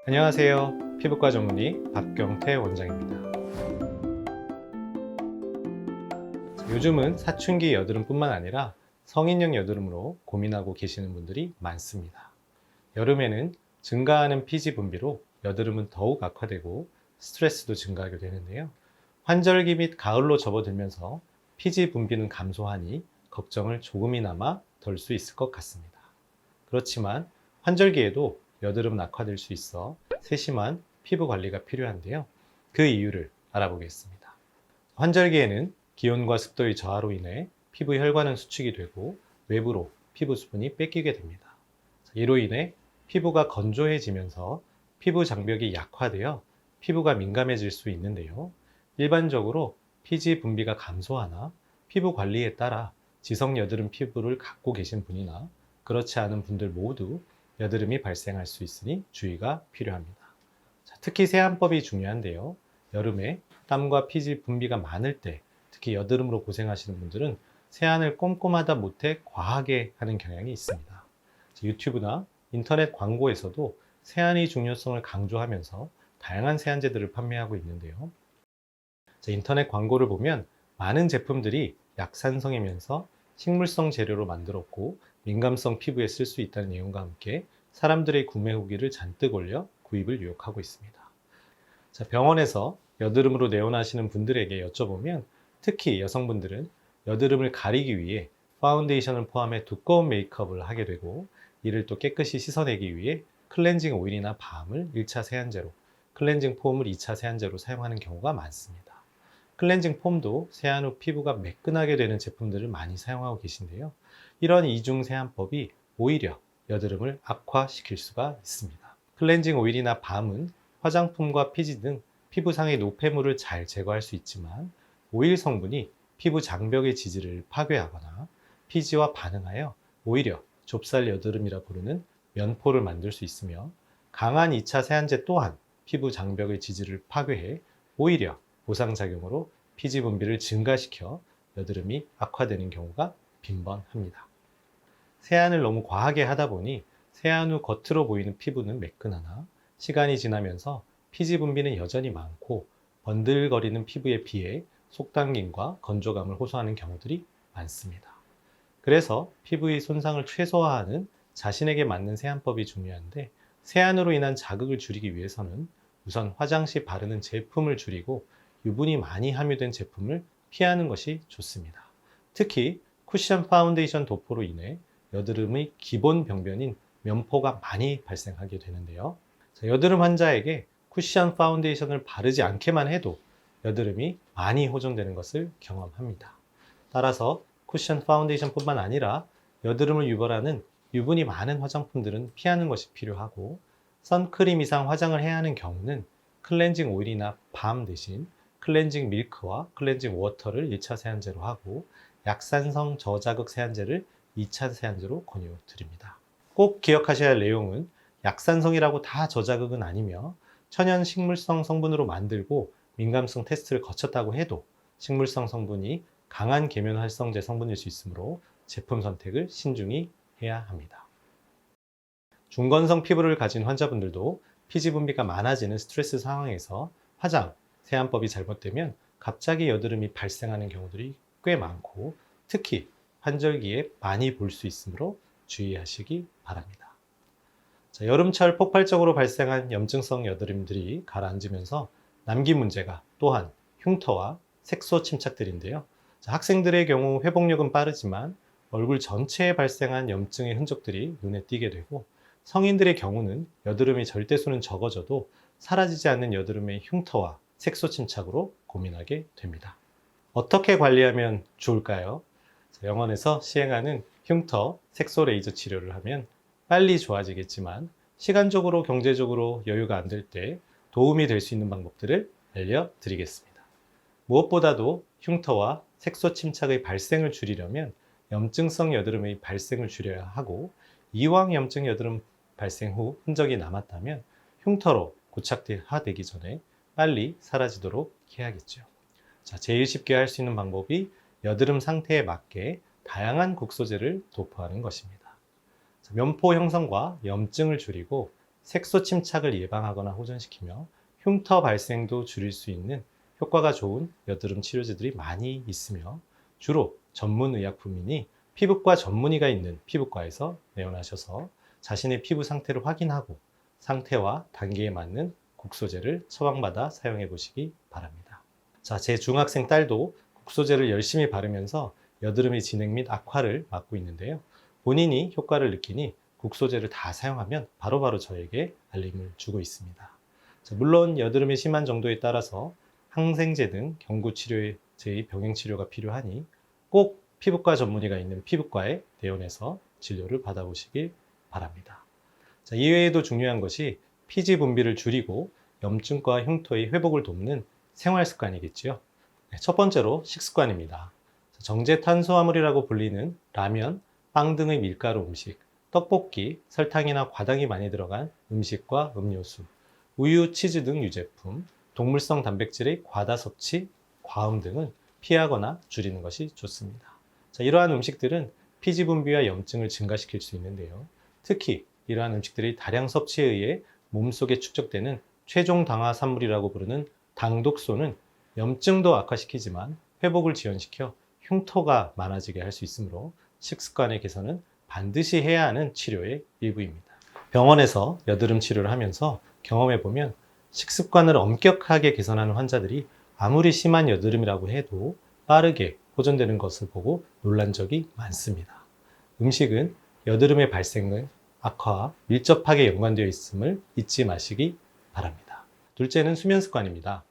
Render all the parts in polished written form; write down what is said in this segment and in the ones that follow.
안녕하세요. 피부과 전문의 박경태 원장입니다. 요즘은 사춘기 여드름뿐만 아니라 성인형 여드름으로 고민하고 계시는 분들이 많습니다. 여름에는 증가하는 피지 분비로 여드름은 더욱 악화되고 스트레스도 증가하게 되는데요. 환절기 및 가을로 접어들면서 피지 분비는 감소하니 걱정을 조금이나마 덜 수 있을 것 같습니다. 그렇지만 환절기에도 여드름은 악화될 수 있어 세심한 피부 관리가 필요한데요. 그 이유를 알아보겠습니다. 환절기에는 기온과 습도의 저하로 인해 피부 혈관은 수축이 되고 외부로 피부 수분이 뺏기게 됩니다. 이로 인해 피부가 건조해지면서 피부 장벽이 약화되어 피부가 민감해질 수 있는데요. 일반적으로 피지 분비가 감소하나 피부 관리에 따라 지성 여드름 피부를 갖고 계신 분이나 그렇지 않은 분들 모두 여드름이 발생할 수 있으니 주의가 필요합니다. 특히 세안법이 중요한데요. 여름에 땀과 피지 분비가 많을 때, 특히 여드름으로 고생하시는 분들은 세안을 꼼꼼하다 못해 과하게 하는 경향이 있습니다. 유튜브나 인터넷 광고에서도 세안의 중요성을 강조하면서 다양한 세안제들을 판매하고 있는데요. 인터넷 광고를 보면 많은 제품들이 약산성이면서 식물성 재료로 만들었고 민감성 피부에 쓸 수 있다는 내용과 함께 사람들의 구매 후기를 잔뜩 올려 구입을 유혹하고 있습니다. 병원에서 여드름으로 내원하시는 분들에게 여쭤보면 특히 여성분들은 여드름을 가리기 위해 파운데이션을 포함해 두꺼운 메이크업을 하게 되고 이를 또 깨끗이 씻어내기 위해 클렌징 오일이나 밤을 1차 세안제로, 클렌징 폼을 2차 세안제로 사용하는 경우가 많습니다. 클렌징 폼도 세안 후 피부가 매끈하게 되는 제품들을 많이 사용하고 계신데요. 이런 이중 세안법이 오히려 여드름을 악화시킬 수가 있습니다. 클렌징 오일이나 밤은 화장품과 피지 등 피부상의 노폐물을 잘 제거할 수 있지만 오일 성분이 피부 장벽의 지지를 파괴하거나 피지와 반응하여 오히려 좁쌀 여드름이라 부르는 면포를 만들 수 있으며 강한 2차 세안제 또한 피부 장벽의 지지를 파괴해 오히려 보상작용으로 피지 분비를 증가시켜 여드름이 악화되는 경우가 빈번합니다. 세안을 너무 과하게 하다 보니 세안 후 겉으로 보이는 피부는 매끈하나 시간이 지나면서 피지 분비는 여전히 많고 번들거리는 피부에 비해 속당김과 건조감을 호소하는 경우들이 많습니다. 그래서 피부의 손상을 최소화하는 자신에게 맞는 세안법이 중요한데 세안으로 인한 자극을 줄이기 위해서는 우선 화장 시 바르는 제품을 줄이고 유분이 많이 함유된 제품을 피하는 것이 좋습니다. 특히 쿠션 파운데이션 도포로 인해 여드름의 기본 병변인 면포가 많이 발생하게 되는데요. 여드름 환자에게 쿠션 파운데이션을 바르지 않게만 해도 여드름이 많이 호전되는 것을 경험합니다. 따라서 쿠션 파운데이션 뿐만 아니라 여드름을 유발하는 유분이 많은 화장품들은 피하는 것이 필요하고 선크림 이상 화장을 해야 하는 경우는 클렌징 오일이나 밤 대신 클렌징 밀크와 클렌징 워터를 1차 세안제로 하고 약산성 저자극 세안제를 2차 세안제로 권유드립니다. 꼭 기억하셔야 할 내용은 약산성이라고 다 저자극은 아니며 천연 식물성 성분으로 만들고 민감성 테스트를 거쳤다고 해도 식물성 성분이 강한 계면 활성제 성분일 수 있으므로 제품 선택을 신중히 해야 합니다. 중건성 피부를 가진 환자분들도 피지 분비가 많아지는 스트레스 상황에서 화장, 세안법이 잘못되면 갑자기 여드름이 발생하는 경우들이 꽤 많고 특히 환절기에 많이 볼 수 있으므로 주의하시기 바랍니다. 여름철 폭발적으로 발생한 염증성 여드름들이 가라앉으면서 남긴 문제가 또한 흉터와 색소 침착들인데요. 학생들의 경우 회복력은 빠르지만 얼굴 전체에 발생한 염증의 흔적들이 눈에 띄게 되고 성인들의 경우는 여드름의 절대수는 적어져도 사라지지 않는 여드름의 흉터와 색소 침착으로 고민하게 됩니다. 어떻게 관리하면 좋을까요? 병원에서 시행하는 흉터, 색소 레이저 치료를 하면 빨리 좋아지겠지만 시간적으로 경제적으로 여유가 안 될 때 도움이 될 수 있는 방법들을 알려드리겠습니다. 무엇보다도 흉터와 색소 침착의 발생을 줄이려면 염증성 여드름의 발생을 줄여야 하고 이왕 염증 여드름 발생 후 흔적이 남았다면 흉터로 고착화되기 전에 빨리 사라지도록 해야겠죠. 제일 쉽게 할 수 있는 방법이 여드름 상태에 맞게 다양한 국소제를 도포하는 것입니다. 면포 형성과 염증을 줄이고 색소 침착을 예방하거나 호전시키며 흉터 발생도 줄일 수 있는 효과가 좋은 여드름 치료제들이 많이 있으며 주로 전문 의약품이니 피부과 전문의가 있는 피부과에서 내원하셔서 자신의 피부 상태를 확인하고 상태와 단계에 맞는 국소제를 처방받아 사용해 보시기 바랍니다. 자, 제 중학생 딸도 국소제를 열심히 바르면서 여드름의 진행 및 악화를 막고 있는데요. 본인이 효과를 느끼니 국소제를 다 사용하면 바로바로 저에게 알림을 주고 있습니다. 자, 물론 여드름이 심한 정도에 따라서 항생제 등 경구치료제의 병행치료가 필요하니 꼭 피부과 전문의가 있는 피부과에 내원해서 진료를 받아보시길 바랍니다. 자, 이외에도 중요한 것이 피지 분비를 줄이고 염증과 흉터의 회복을 돕는 생활 습관이겠지요. 첫 번째로 식습관입니다. 정제 탄수화물이라고 불리는 라면, 빵 등의 밀가루 음식, 떡볶이, 설탕이나 과당이 많이 들어간 음식과 음료수, 우유, 치즈 등 유제품, 동물성 단백질의 과다 섭취, 과음 등은 피하거나 줄이는 것이 좋습니다. 자, 이러한 음식들은 피지 분비와 염증을 증가시킬 수 있는데요. 특히 이러한 음식들이 다량 섭취에 의해 몸속에 축적되는 최종 당화산물이라고 부르는 당독소는 염증도 악화시키지만 회복을 지연시켜 흉터가 많아지게 할 수 있으므로 식습관의 개선은 반드시 해야 하는 치료의 일부입니다. 병원에서 여드름 치료를 하면서 경험해 보면 식습관을 엄격하게 개선하는 환자들이 아무리 심한 여드름이라고 해도 빠르게 호전되는 것을 보고 놀란 적이 많습니다. 음식은 여드름의 발생을 악화와 밀접하게 연관되어 있음을 잊지 마시기 바랍니다. 둘째는 수면 습관입니다.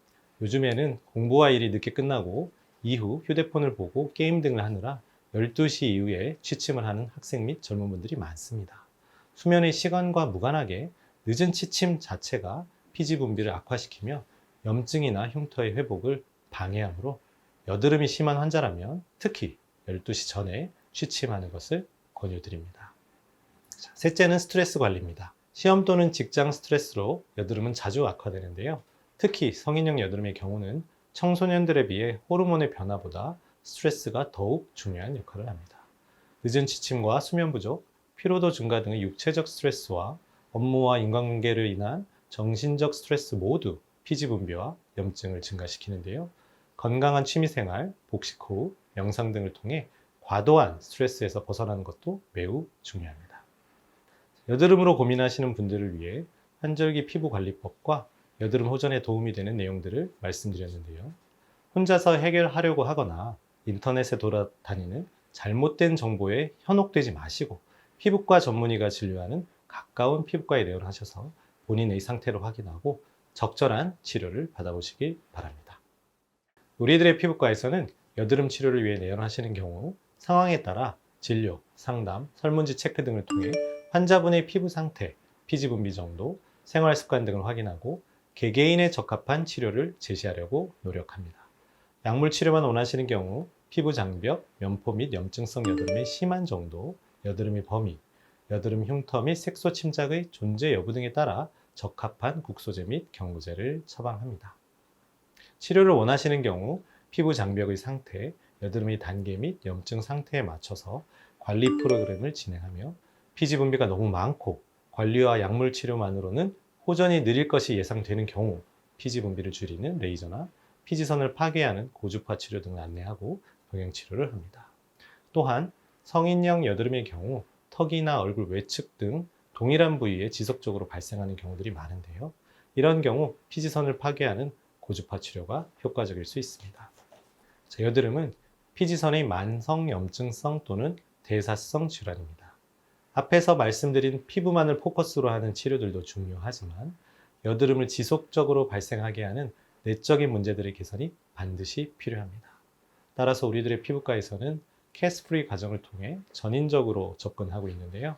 요즘에는 공부와 일이 늦게 끝나고 이후 휴대폰을 보고 게임 등을 하느라 12시 이후에 취침을 하는 학생 및 젊은 분들이 많습니다. 수면의 시간과 무관하게 늦은 취침 자체가 피지 분비를 악화시키며 염증이나 흉터의 회복을 방해하므로 여드름이 심한 환자라면 특히 12시 전에 취침하는 것을 권유드립니다. 셋째는 스트레스 관리입니다. 시험 또는 직장 스트레스로 여드름은 자주 악화되는데요. 특히 성인형 여드름의 경우는 청소년들에 비해 호르몬의 변화보다 스트레스가 더욱 중요한 역할을 합니다. 늦은 취침과 수면 부족, 피로도 증가 등의 육체적 스트레스와 업무와 인간관계를 인한 정신적 스트레스 모두 피지 분비와 염증을 증가시키는데요. 건강한 취미생활, 복식 후 명상 등을 통해 과도한 스트레스에서 벗어나는 것도 매우 중요합니다. 여드름으로 고민하시는 분들을 위해 환절기 피부관리법과 여드름 호전에 도움이 되는 내용들을 말씀드렸는데요. 혼자서 해결하려고 하거나 인터넷에 돌아다니는 잘못된 정보에 현혹되지 마시고 피부과 전문의가 진료하는 가까운 피부과에 내원하셔서 본인의 상태를 확인하고 적절한 치료를 받아보시길 바랍니다. 우리들의 피부과에서는 여드름 치료를 위해 내원하시는 경우 상황에 따라 진료, 상담, 설문지 체크 등을 통해 환자분의 피부 상태, 피지 분비 정도, 생활 습관 등을 확인하고 개개인에 적합한 치료를 제시하려고 노력합니다. 약물 치료만 원하시는 경우 피부 장벽, 면포 및 염증성 여드름의 심한 정도, 여드름의 범위, 여드름 흉터 및 색소 침착의 존재 여부 등에 따라 적합한 국소제 및 경구제를 처방합니다. 치료를 원하시는 경우 피부 장벽의 상태, 여드름의 단계 및 염증 상태에 맞춰서 관리 프로그램을 진행하며 피지 분비가 너무 많고 관리와 약물 치료만으로는 호전이 느릴 것이 예상되는 경우 피지 분비를 줄이는 레이저나 피지선을 파괴하는 고주파 치료 등을 안내하고 병행 치료를 합니다. 또한 성인형 여드름의 경우 턱이나 얼굴 외측 등 동일한 부위에 지속적으로 발생하는 경우들이 많은데요. 이런 경우 피지선을 파괴하는 고주파 치료가 효과적일 수 있습니다. 자, 여드름은 피지선의 만성 염증성 또는 대사성 질환입니다. 앞에서 말씀드린 피부만을 포커스로 하는 치료들도 중요하지만 여드름을 지속적으로 발생하게 하는 내적인 문제들의 개선이 반드시 필요합니다. 따라서 우리들의 피부과에서는 캐스프리 과정을 통해 전인적으로 접근하고 있는데요.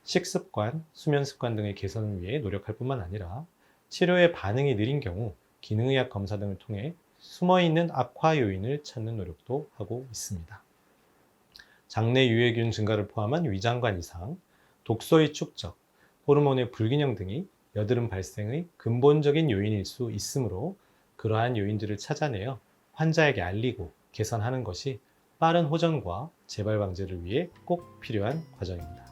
식습관, 수면 습관 등의 개선을 위해 노력할 뿐만 아니라 치료의 반응이 느린 경우 기능의학 검사 등을 통해 숨어있는 악화 요인을 찾는 노력도 하고 있습니다. 장내 유해균 증가를 포함한 위장관 이상, 독소의 축적, 호르몬의 불균형 등이 여드름 발생의 근본적인 요인일 수 있으므로 그러한 요인들을 찾아내어 환자에게 알리고 개선하는 것이 빠른 호전과 재발 방지를 위해 꼭 필요한 과정입니다.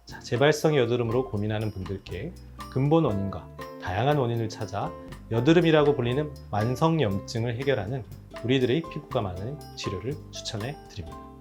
자, 재발성 여드름으로 고민하는 분들께 근본 원인과 다양한 원인을 찾아 여드름이라고 불리는 만성염증을 해결하는 우리들의 피부과 만의 치료를 추천해 드립니다.